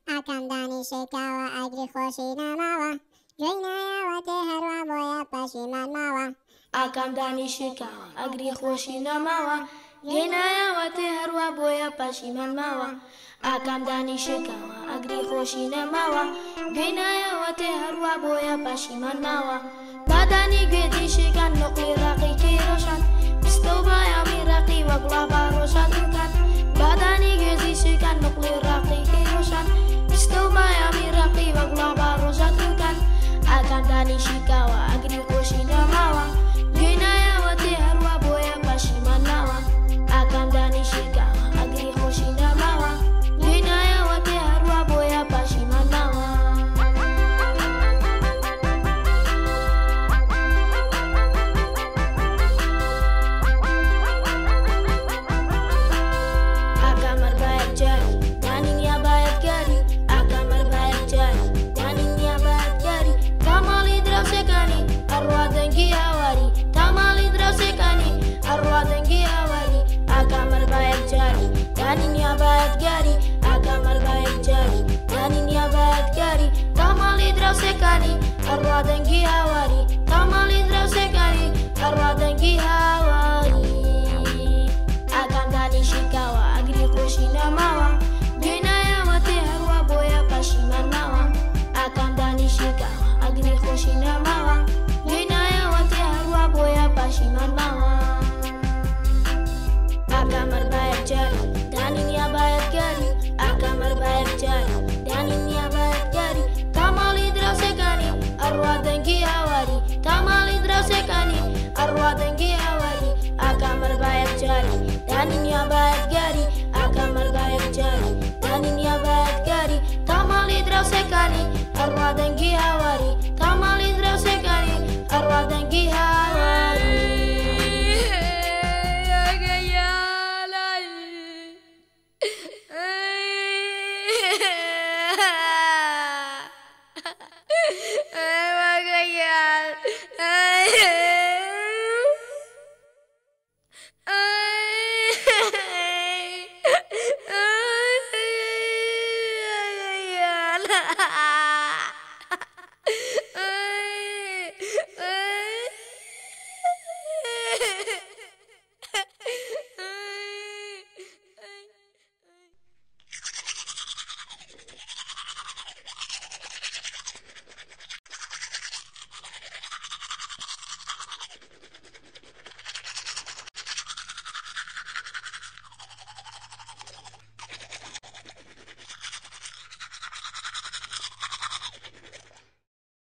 Akam dani shekawa agri khoshi namawa. Joinaya wate harwa boya pashiman mawa. Akam dani shekawa agri khoshi namawa. Joinaya wate harwa boya pashiman mawa. Akam dani shekawa agri khoshi namawa. Joinaya wate harwa boya pashiman mawa. Badani gedi shekan nokli raqi kiroshan. Bistoba ya miraqi waglaba roshan tukan. Badani gedi shekan nokli raqi kiroshan. Bistoba ya miraqi waglaba roshan tukan. Akam dani shekawa agri khoshi namawa. Joinaya wate harwa boya pashiman mawa. Akam dani shekawa agri khoshi namawa. Joinaya wate harwa boya pashiman mawa. Akamar bayar jari, daninya bayar gari. Akamar bayar jari, daninya bayar gari. Tamali drasekani, arwa dengi awari. Tamali drasekani, arwa dengi awari. Akamar bayar jari, daninya bayar gari. Akamar bayar jari, daninya bayar gari. Tamali drasekani, arwa dengi awari. Tamali drasekani, arwa dengi awari. Akam dani shekawa agri khoshi namawa. Joinaya wate harwa boya pashiman mawa. Akam dani shekawa agri khoshi namawa. Joinaya wate harwa boya pashiman mawa. Akamar bayar jari, daninya bayar gari. Akamar bayar jari, daninya bayar gari. Tamali drasekani, arwa dengi awari. Tamali drasekani, arwa dengi awari. Akamar bayar jari, daninya bayar gari. Akamar bayar jari, daninya bayar gari. Tamali drasekani, arwa dengi awari. Tamali drasekani, arwa dengi awari.